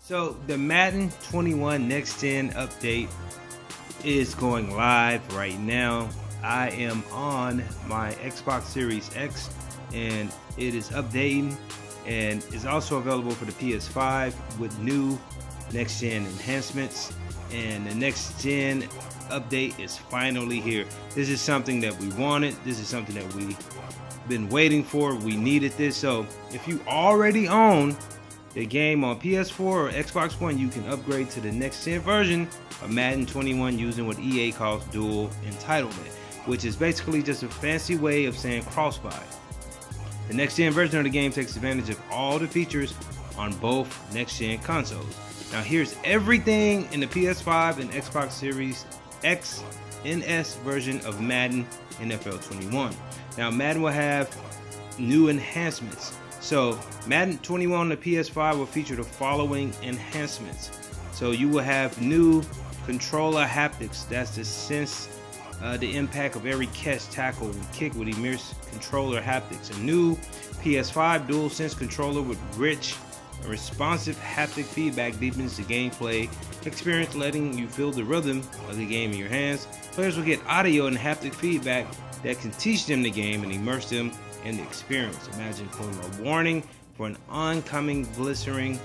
So the Madden 21 Next Gen update is going live right now. I am on my Xbox Series X and it is updating, and is also available for the PS5 with new Next Gen Enhancements, and the Next Gen update is finally here. This is something that we wanted. This is something that we've been waiting for. We needed this. So if you already own the game on PS4 or Xbox One, you can upgrade to the next gen version of Madden 21 using what EA calls dual entitlement, which is basically just a fancy way of saying cross-buy. The next gen version of the game takes advantage of all the features on both next gen consoles. Now here's everything in the PS5 and Xbox Series X NS version of Madden NFL 21. Now Madden will have new enhancements. So Madden 21 on the PS5 will feature the following enhancements. So you will have new controller haptics. That's the sense, the impact of every catch, tackle, and kick with immersive controller haptics. A new PS5 DualSense controller with rich and responsive haptic feedback deepens the gameplay experience, letting you feel the rhythm of the game in your hands. Players will get audio and haptic feedback that can teach them the game and immerse them in the experience. Imagine putting a warning for an oncoming blistering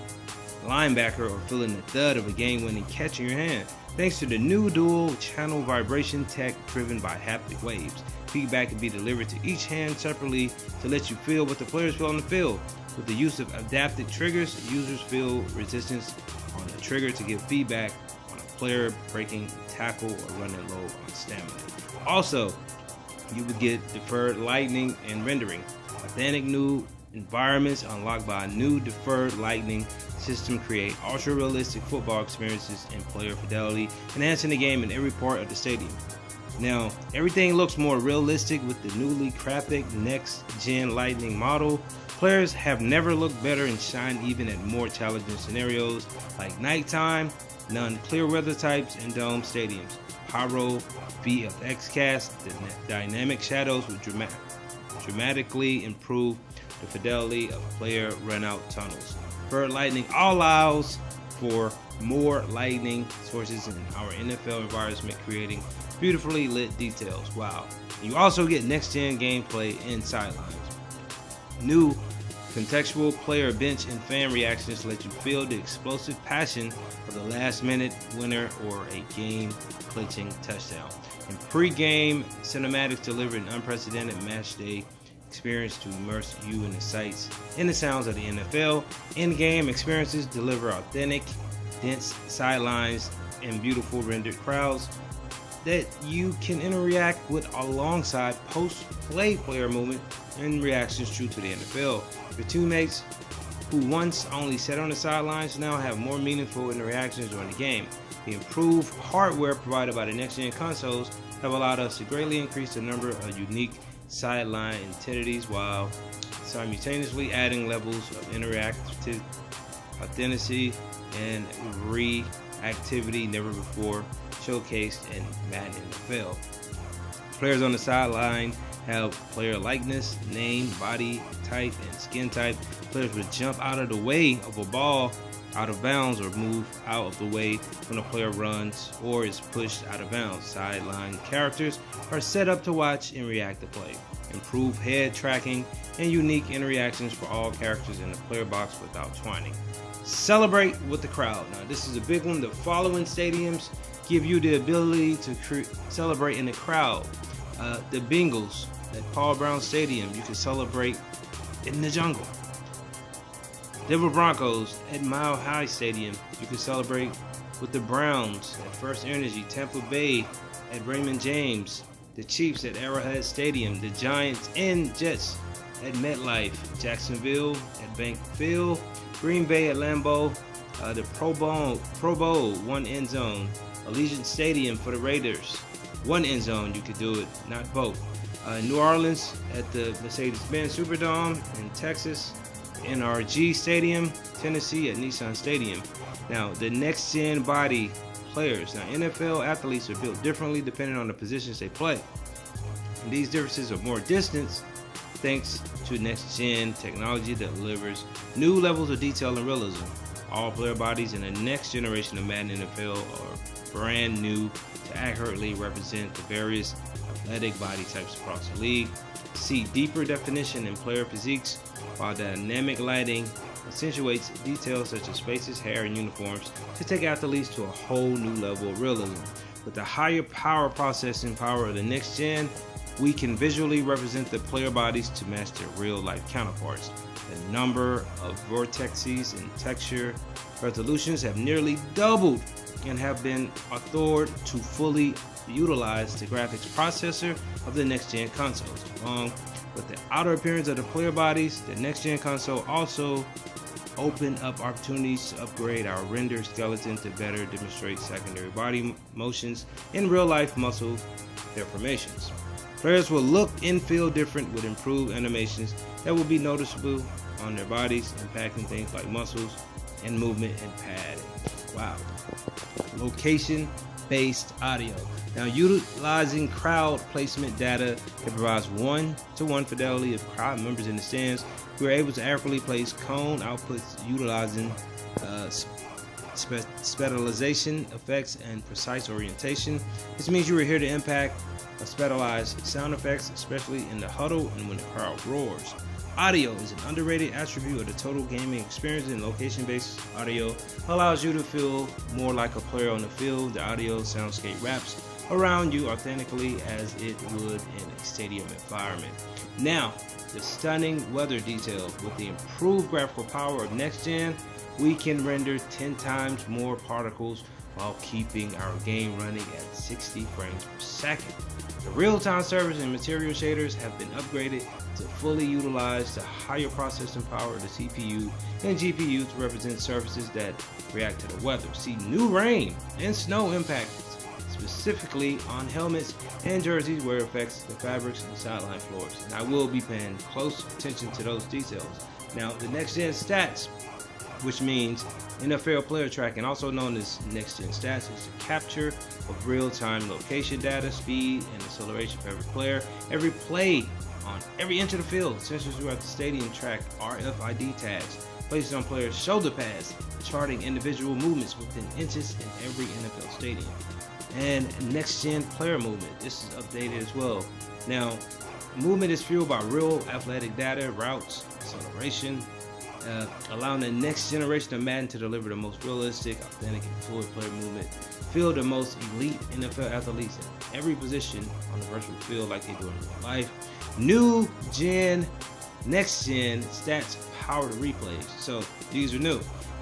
linebacker or feeling the thud of a game-winning catch in your hand. Thanks to the new dual channel vibration tech driven by haptic waves, feedback can be delivered to each hand separately to let you feel what the players feel on the field. With the use of adaptive triggers, users feel resistance on the trigger to give feedback on a player breaking tackle or running low on stamina. Also, you would get deferred lightning and rendering. Authentic new environments unlocked by a new deferred lightning system create ultra-realistic football experiences and player fidelity, enhancing the game in every part of the stadium. Now, everything looks more realistic with the newly crafted next-gen lightning model. Players have never looked better and shine even at more challenging scenarios like nighttime, non-clear weather types, and dome stadiums. Pyro VFX cast, the dynamic shadows will dramatically improve the fidelity of player runout tunnels. Deferred lightning allows for more lightning sources in our NFL environment, creating beautifully lit details. Wow. You also get next gen gameplay and sidelines. New contextual player bench and fan reactions let you feel the explosive passion of the last minute winner or a game clinching touchdown. And pre-game cinematics deliver an unprecedented match day experience to immerse you in the sights and the sounds of the NFL. In-game experiences deliver authentic, dense sidelines and beautiful rendered crowds that you can interact with alongside post-play player movement and reactions true to the NFL. Your teammates who once only sat on the sidelines now have more meaningful interactions during the game. The improved hardware provided by the next-gen consoles have allowed us to greatly increase the number of unique sideline entities while simultaneously adding levels of interactive authenticity and reactivity never before showcased in Madden NFL. Players on the sideline have player likeness, name, body type, and skin type. Players would jump out of the way of a ball out of bounds or move out of the way when a player runs or is pushed out of bounds. Sideline characters are set up to watch and react to play. Improve head tracking and unique interactions for all characters in the player box without twining. Celebrate with the crowd. Now this is a big one. The following stadiums give you the ability to celebrate in the crowd. The Bengals at Paul Brown Stadium, you can celebrate in the jungle. Denver Broncos at Mile High Stadium, you can celebrate with the Browns at First Energy. Tampa Bay at Raymond James. The Chiefs at Arrowhead Stadium. The Giants and Jets at MetLife. Jacksonville at Bank Field. Green Bay at Lambeau. The Pro Bowl, one end zone. Allegiant Stadium for the Raiders. One end zone, you could do it, not both. New Orleans at the Mercedes-Benz Superdome. In Texas, NRG Stadium. Tennessee at Nissan Stadium. Now, the next-gen body players. Now, NFL athletes are built differently depending on the positions they play. And these differences are more distance thanks to next-gen technology that delivers new levels of detail and realism. All player bodies in the next generation of Madden NFL are brand new to accurately represent the various athletic body types across the league. See deeper definition in player physiques, while dynamic lighting accentuates details such as faces, hair, and uniforms to take athletes to a whole new level of realism. With the higher power processing power of the next gen, we can visually represent the player bodies to match their real-life counterparts. The number of vortexes and texture resolutions have nearly doubled and have been authored to fully utilize the graphics processor of the next-gen consoles. Along with the outer appearance of the player bodies, the next-gen console also open up opportunities to upgrade our render skeleton to better demonstrate secondary body motions in real-life muscle deformations. Players will look and feel different with improved animations that will be noticeable on their bodies, impacting things like muscles and movement and padding. Wow. Location-based audio. Now, utilizing crowd placement data that provides one-to-one fidelity of crowd members in the stands, we are able to accurately place cone outputs utilizing spatialization effects and precise orientation. This means you are here to impact spatialized sound effects, especially in the huddle and when the crowd roars. Audio is an underrated attribute of the total gaming experience, and location-based audio allows you to feel more like a player on the field. The audio soundscape wraps around you authentically as it would in a stadium environment. Now, the stunning weather detail. With the improved graphical power of next gen, we can render 10 times more particles while keeping our game running at 60 frames per second. The real-time servers and material shaders have been upgraded to fully utilize the higher processing power of the CPU and GPU to represent surfaces that react to the weather. See new rain and snow impacts, specifically on helmets and jerseys where it affects the fabrics and sideline floors. And I will be paying close attention to those details. Now, the NextGen Stats, which means NFL player tracking, also known as NextGen Stats, is the capture of real-time location data, speed, and acceleration for every player. Every play on every inch of the field, sensors throughout the stadium track RFID tags placed on players' shoulder pads, charting individual movements within inches in every NFL stadium. And next-gen player movement, this is updated as well. Now, movement is fueled by real athletic data, routes, acceleration, allowing the next generation of Madden to deliver the most realistic, authentic, and fluid player movement. Field the most elite NFL athletes in every position on the virtual field like they do in real life. New gen, next gen stats powered replays. So these are new.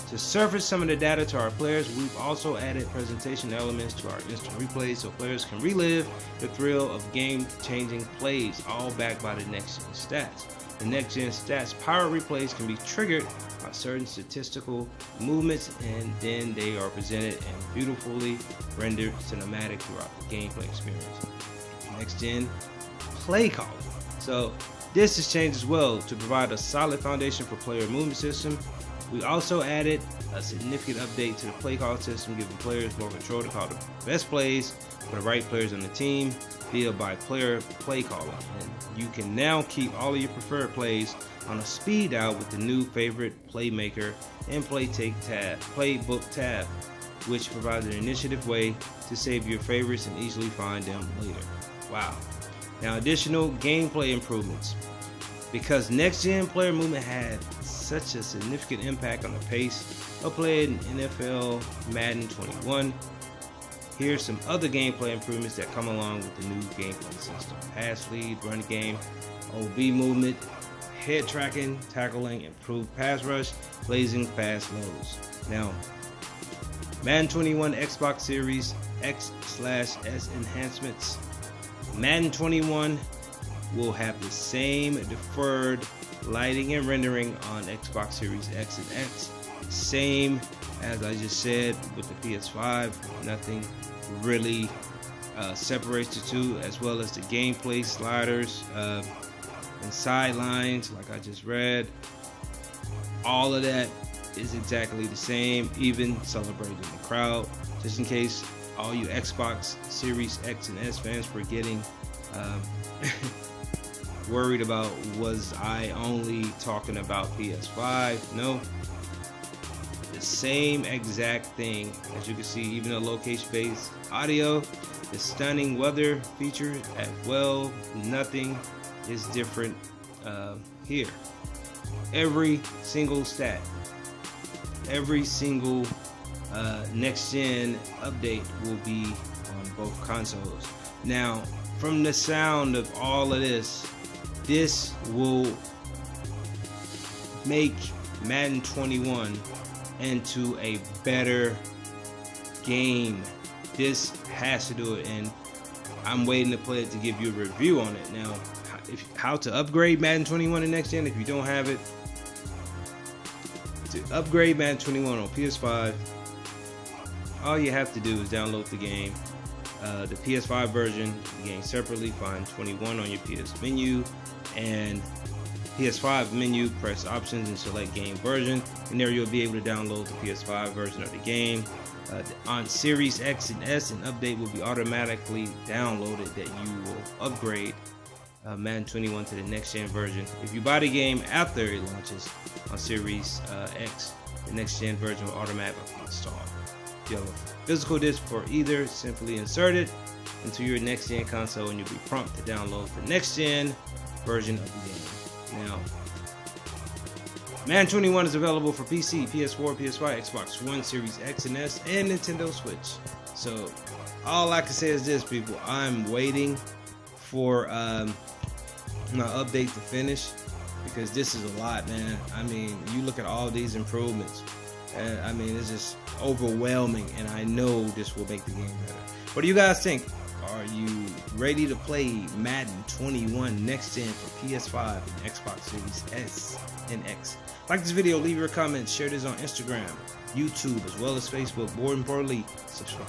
To surface some of the data to our players, we've also added presentation elements to our instant replays so players can relive the thrill of game-changing plays, all backed by the next-gen stats. The next-gen stats power replays can be triggered by certain statistical movements, and then they are presented and beautifully rendered cinematic throughout the gameplay experience. Next-gen play calling. So this has changed as well to provide a solid foundation for player movement system. We also added a significant update to the play call system, giving players more control to call the best plays for the right players on the team via by player play calling. And you can now keep all of your preferred plays on a speed dial with the new favorite playmaker and playbook tab, which provides an initiative way to save your favorites and easily find them later. Wow. Now, additional gameplay improvements. Because next-gen player movement had such a significant impact on the pace of play in NFL Madden 21, here's some other gameplay improvements that come along with the new gameplay system. Pass lead, run game, OB movement, head tracking, tackling, improved pass rush, blazing fast loads. Now, Madden 21 Xbox Series X/S Enhancements. Madden 21 will have the same deferred lighting and rendering on Xbox Series X and X. Same as I just said with the PS5. Nothing really separates the two, as well as the gameplay sliders and sidelines like I just read. All of that is exactly the same, even celebrating the crowd. Just in case all you Xbox Series X and S fans were getting worried about, was I only talking about PS5? No, the the same exact thing. As you can see, even the location-based audio, the stunning weather feature as well, nothing is different here. Every single stat, every single next gen update will be on both consoles. Now, from the sound of all of this will make Madden 21 into a better game. This has to do it, and I'm waiting to play it to give you a review on it. Now, how to upgrade Madden 21 in next gen if you don't have it. To upgrade Madden 21 on PS5, all you have to do is download the game, the PS5 version, the game separately, find 21 on your PS menu, and PS5 menu, press options and select game version, and there you'll be able to download the PS5 version of the game. On Series X and S, an update will be automatically downloaded that you will upgrade Madden 21 to the next gen version. If you buy the game after it launches on Series X, the next gen version will automatically install. If you have a physical disc for either, simply insert it into your next gen console and you'll be prompted to download the next gen version of the game. Now, Madden 21 is available for PC, PS4, PS5, Xbox One, Series X and S, and Nintendo Switch. So all I can say is this, people, I'm waiting for my update to finish, because this is a lot, man. I mean, you look at all these improvements, and I mean, it's just overwhelming, and I know this will make the game better. What do you guys think? Are you ready to play Madden 21 next gen for PS5 and Xbox Series S and X? Like this video, leave your comments, share this on Instagram, YouTube, as well as Facebook. More importantly, subscribe.